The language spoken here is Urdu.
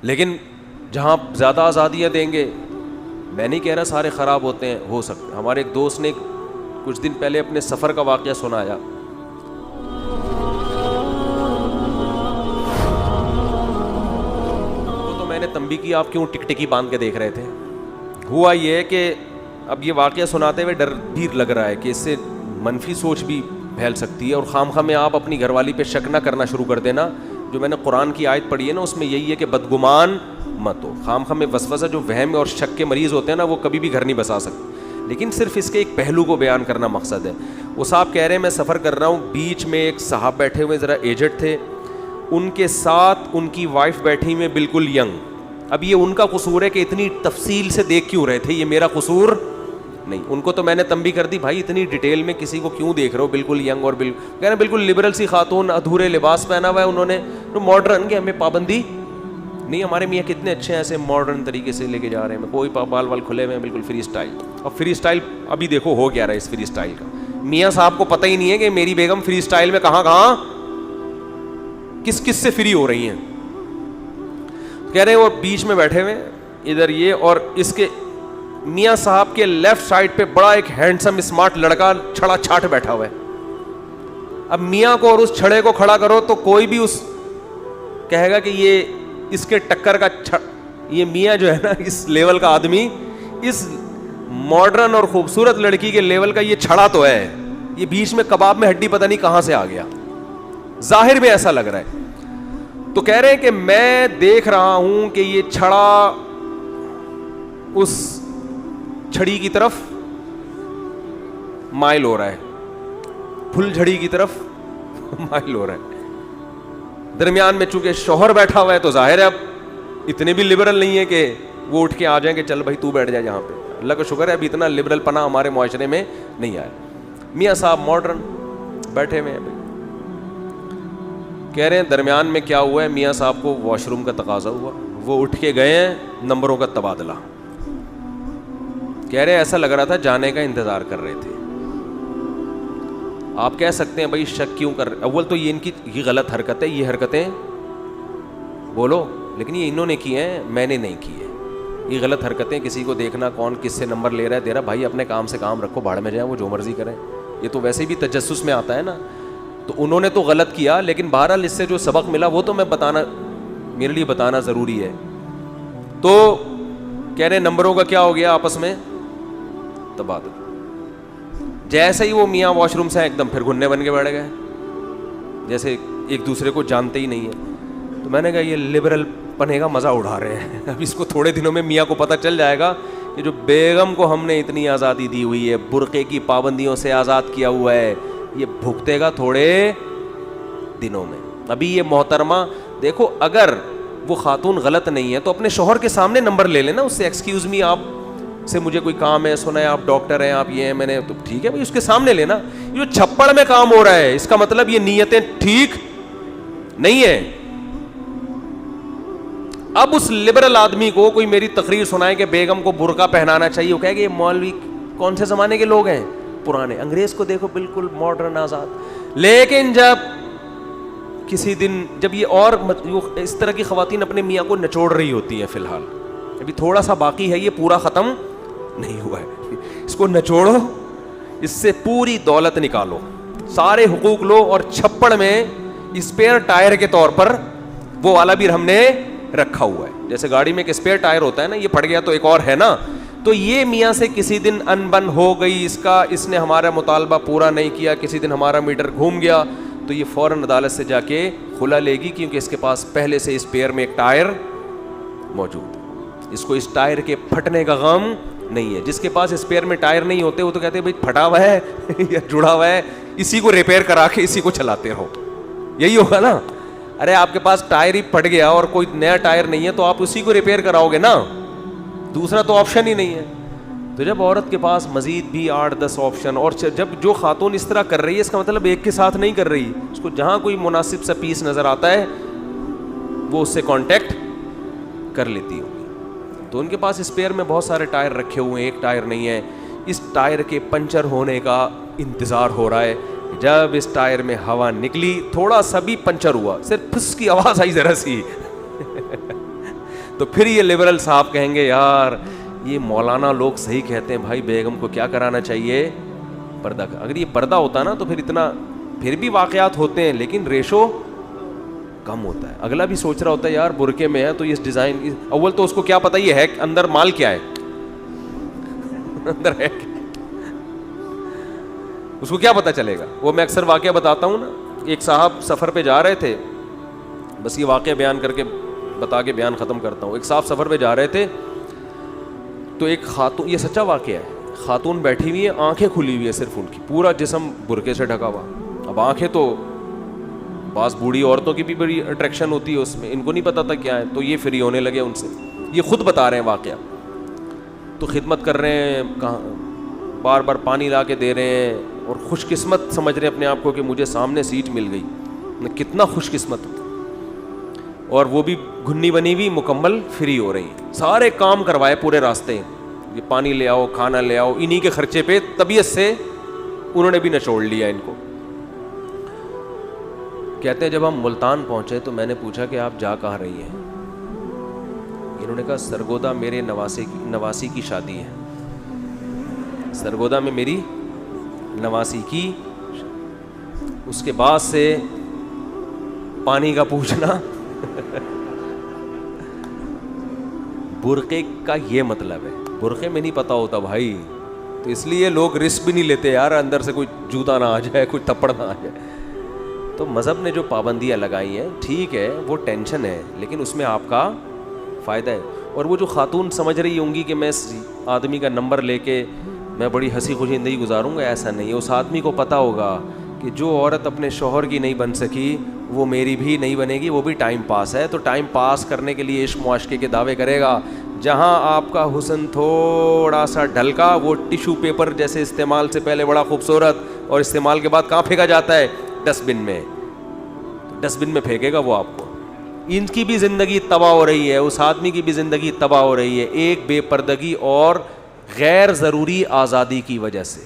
لیکن جہاں زیادہ آزادیاں دیں گے، میں نہیں کہہ رہا سارے خراب ہوتے ہیں، ہو سکتے. ہمارے ایک دوست نے کچھ دن پہلے اپنے سفر کا واقعہ سنایا. وہ تو میں نے تنبیہ کی آپ کیوں ٹک ٹکی باندھ کے دیکھ رہے تھے. ہوا یہ کہ اب یہ واقعہ سناتے ہوئے ڈر بھی لگ رہا ہے کہ اس سے منفی سوچ بھی پھیل سکتی ہے، اور خواہ میں آپ اپنی گھر والی پہ شک نہ کرنا شروع کر دینا. جو میں نے قرآن کی آیت پڑھی ہے نا، اس میں یہی ہے کہ بدگمان مت ہو. خواہ میں وسوسہ جو وہم اور شک کے مریض ہوتے ہیں نا، وہ کبھی بھی گھر نہیں بسا سکتے. لیکن صرف اس کے ایک پہلو کو بیان کرنا مقصد ہے. وہ صاحب کہہ رہے ہیں میں سفر کر رہا ہوں، بیچ میں ایک صاحب بیٹھے ہوئے ذرا ایجڈ تھے، ان کے ساتھ ان کی وائف بیٹھی ہوئی بالکل ینگ. اب یہ ان کا قصور ہے کہ اتنی تفصیل سے دیکھ کیوں رہے تھے، یہ میرا قصور نہیں. ان کو تو میں نے تنبیہ کر دی، بھائی اتنی ڈیٹیل میں کسی کو کیوں دیکھ رہے ہو، بالکل ینگ اور کہہ رہے ہیں بالکل لبرل سی خاتون، ادھورے لباس پہنا ہوا ہے انہوں نے، تو ماڈرن کہ ہمیں پابندی نہیں. ہمارے میاں کتنے اچھے ہیں، ایسے ماڈرن طریقے سے لے کے جا رہے ہیں، کوئی بال وال کھلے ہوئے ہیں، بالکل فری اسٹائل. اور فری اسٹائل ابھی دیکھو ہو کیا رہا ہے اس فری اسٹائل کا. میاں صاحب کو پتہ ہی نہیں ہے کہ میری بیگم فری اسٹائل میں کہاں کہاں کس کس سے فری ہو رہی ہیں. کہہ رہے ہیں وہ بیچ میں بیٹھے ہوئے ادھر یہ، اور اس کے میاں صاحب کے لیفٹ سائڈ پہ بڑا ایک ہینڈسم اسمارٹ لڑکا چھڑا چھاٹ بیٹھا ہوا ہے. اب میاں کو اور اس چھڑے کو کھڑا کرو تو کوئی بھی اس کہے گا کہ یہ اس کے ٹکر کا یہ میاں جو ہے نا، اس لیول کا آدمی، اس ماڈرن اور خوبصورت لڑکی کے لیول کا یہ چھڑا تو ہے، یہ بیچ میں کباب میں ہڈی پتہ نہیں کہاں سے آ گیا. ظاہر میں ایسا لگ رہا ہے. تو کہہ رہے ہیں کہ میں دیکھ رہا ہوں کہ یہ چھڑا اس چھڑی کی طرف مائل ہو رہا ہے، پھل جھڑی کی طرف مائل ہو رہا ہے. درمیان میں چونکہ شوہر بیٹھا ہوا ہے تو ظاہر ہے اب اتنے بھی لبرل نہیں ہے کہ وہ اٹھ کے آ جائیں کہ چل بھائی تو بیٹھ جائے یہاں پہ. اللہ کا شکر ہے اب اتنا لبرل پنا ہمارے معاشرے میں نہیں آیا. میاں صاحب ماڈرن بیٹھے ہوئے ہیں. کہہ رہے ہیں درمیان میں کیا ہوا ہے، میاں صاحب کو واش روم کا تقاضا ہوا، وہ اٹھ کے گئے ہیں، نمبروں کا تبادلہ. کہہ رہے ہیں ایسا لگ رہا تھا جانے کا انتظار کر رہے تھے. آپ کہہ سکتے ہیں بھائی شک کیوں کر رہے، اول تو یہ ان کی یہ غلط حرکت ہے، یہ حرکتیں بولو، لیکن یہ انہوں نے کی ہیں، میں نے نہیں کی ہے. یہ غلط حرکتیں، کسی کو دیکھنا کون کس سے نمبر لے رہا ہے دے رہا، بھائی اپنے کام سے کام رکھو، بھاڑ میں جائیں، وہ جو مرضی کریں. یہ تو ویسے بھی تجسس میں آتا ہے نا. تو انہوں نے تو غلط کیا، لیکن بہرحال اس سے جو سبق ملا وہ تو میں بتانا، میرے لیے بتانا ضروری ہے. تو کہہ رہے نمبروں کا کیا ہو گیا آپس میں تبادل. جیسے ہی وہ میاں واش روم سے ایک دم پھر گھننے بن کے بیٹھ گئے، جیسے ایک دوسرے کو جانتے ہی نہیں ہیں. تو میں نے کہا یہ لبرل پنے کا مزہ اڑا رہے ہیں. اب اس کو تھوڑے دنوں میں میاں کو پتہ چل جائے گا کہ جو بیگم کو ہم نے اتنی آزادی دی ہوئی ہے، برقعے کی پابندیوں سے آزاد کیا ہوا ہے، یہ بھگتے گا تھوڑے دنوں میں. ابھی یہ محترمہ دیکھو، اگر وہ خاتون غلط نہیں ہے تو اپنے شوہر کے سامنے نمبر لے لینا اس سے، ایکسکیوز می آپ سے مجھے کوئی کام ہے، سنا ہے آپ ڈاکٹر ہیں، آپ یہ ہیں، میں نے تو ٹھیک ہے بھائی اس کے سامنے لینا. جو چھپڑ میں کام ہو رہا ہے اس کا مطلب یہ نیتیں ٹھیک نہیں ہے. اب اس لبرل آدمی کو کوئی میری تقریر سنائے کہ بیگم کو برقع پہنانا چاہیے، وہ کہے کہ یہ مولوی کون سے زمانے کے لوگ ہیں، پرانے. انگریز کو دیکھو بالکل ماڈرن آزاد. لیکن جب کسی دن جب یہ اور اس طرح کی خواتین اپنے میاں کو نچوڑ رہی ہوتی ہیں، فی الحال ابھی تھوڑا سا باقی ہے، یہ پورا ختم نہیں ہوا ہے، اس کو نچوڑو، اس سے پوری دولت نکالو، سارے حقوق لو، اور چھپڑ میں اسپیئر ٹائر کے طور پر وہ والا بھی ہم نے رکھا ہوا ہے. جیسے گاڑی میں ایک اسپیئر ٹائر ہوتا ہے نا، یہ پھٹ گیا تو ایک اور ہے نا. تو یہ میاں سے کسی دن انبن ہو گئی اس نے ہمارا مطالبہ پورا نہیں کیا، کسی دن ہمارا میٹر گھوم گیا، تو یہ فوراً عدالت سے جا کے کھلا لے گی، کیونکہ اس کے پاس پہلے سے اسپیئر میں ایک ٹائر موجود ہے. اس کو اس ٹائر کے پھٹنے کا غم نہیں ہے. جس کے پاس اسپیئر میں ٹائر نہیں ہوتے وہ تو کہتے ہیں بھائی پھٹا ہوا ہے یا جڑا ہوا ہے، اسی کو ریپیئر کرا کے اسی کو چلاتے رہو. یہی ہوگا نا. ارے آپ کے پاس ٹائر ہی پھٹ گیا اور کوئی نیا ٹائر نہیں ہے تو آپ اسی کو ریپیئر کراؤ گے نا، دوسرا تو آپشن ہی نہیں ہے. تو جب عورت کے پاس مزید بھی 8-10 آپشن، اور جب جو خاتون اس طرح کر رہی ہے اس کا مطلب ایک کے ساتھ نہیں کر رہی، اس کو جہاں کوئی مناسب سا پیس نظر آتا ہے وہ اس سے کانٹیکٹ کر لیتی ہوگی. تو ان کے پاس اسپیئر میں بہت سارے ٹائر رکھے ہوئے ہیں، ایک ٹائر نہیں ہے. اس ٹائر کے پنچر ہونے کا انتظار ہو رہا ہے. جب اس ٹائر میں ہوا نکلی، تھوڑا سا بھی پنچر ہوا، صرف پھس کی آواز آئی ذرا سی تو پھر یہ لبرل صاحب کہیں گے یار یہ مولانا لوگ صحیح کہتے ہیں بھائی, بیگم کو کیا کرانا چاہیے, پردہ. اگر یہ پردہ ہوتا نا تو پھر اتنا, پھر بھی واقعات ہوتے ہیں لیکن ریشو کم ہوتا ہے. اگلا بھی سوچ رہا ہوتا ہے یار برقعے میں ہے تو اس ڈیزائن, اول تو اس کو کیا پتا یہ ہے اندر مال کیا ہے, اندر ہے اس کو کیا پتا چلے گا. وہ میں اکثر واقعہ بتاتا ہوں نا, ایک صاحب سفر پہ جا رہے تھے, بس یہ واقعہ بیان کر کے بتا کے بیان ختم کرتا ہوں. ایک صاحب سفر پہ جا رہے تھے تو ایک خاتون, یہ سچا واقعہ ہے, خاتون بیٹھی ہوئی ہے, آنکھیں کھلی ہوئی ہے صرف ان کی, پورا جسم برقعے سے ڈھکا ہوا. اب آنکھیں تو بعض بوڑھی عورتوں کی بھی بڑی اٹریکشن ہوتی ہے اس میں, ان کو نہیں پتا تھا کیا ہے, تو یہ فری ہونے لگے ان سے. یہ خود بتا رہے ہیں واقعہ, تو خدمت کر رہے ہیں, کہاں بار بار پانی لا کے دے رہے ہیں, اور خوش قسمت سمجھ رہے ہیں اپنے آپ کو کہ مجھے سامنے سیٹ مل گئی, میں کتنا خوش قسمت ہوں. اور وہ بھی گھنی بنی ہوئی مکمل فری ہو رہی ہیں, سارے کام کروائے پورے راستے, یہ پانی لے آؤ, کھانا لے آؤ, انہی کے خرچے پہ طبیعت سے انہوں نے بھی نچوڑ لیا ان کو. کہتے ہیں جب ہم ملتان پہنچے تو میں نے پوچھا کہ آپ جا کہاں رہی ہیں, انہوں نے کہا سرگودا میرے نواسی کی شادی ہے, سرگودا میں میری نواسی کی. اس کے بعد سے پانی کا پوچھنا برقعے کا یہ مطلب ہے, برقعے میں نہیں پتا ہوتا بھائی, تو اس لیے لوگ رسک بھی نہیں لیتے یار اندر سے کوئی جوتا نہ آ جائے, کوئی تھپڑ نہ آ جائے. تو مذہب نے جو پابندیاں لگائی ہیں ٹھیک ہے, وہ ٹینشن ہے لیکن اس میں آپ کا فائدہ ہے. اور وہ جو خاتون سمجھ رہی ہوں گی کہ میں اس آدمی کا نمبر لے کے میں بڑی ہنسی خوشی زندگی گزاروں گا, ایسا نہیں ہے. اس آدمی کو پتہ ہوگا کہ جو عورت اپنے شوہر کی نہیں بن سکی وہ میری بھی نہیں بنے گی, وہ بھی ٹائم پاس ہے, تو ٹائم پاس کرنے کے لیے عشق معاشقے کے دعوے کرے گا. جہاں آپ کا حسن تھوڑا سا ڈھلکا, وہ ٹیشو پیپر جیسے استعمال سے پہلے بڑا خوبصورت اور استعمال کے بعد کہاں پھینکا جاتا ہے, ڈسٹ بن میں. ڈسٹ بن میں پھینکے گا وہ آپ کو. ان کی بھی زندگی تباہ ہو رہی ہے, اس آدمی کی بھی زندگی تباہ ہو رہی ہے, ایک بے پردگی اور غیر ضروری آزادی کی وجہ سے.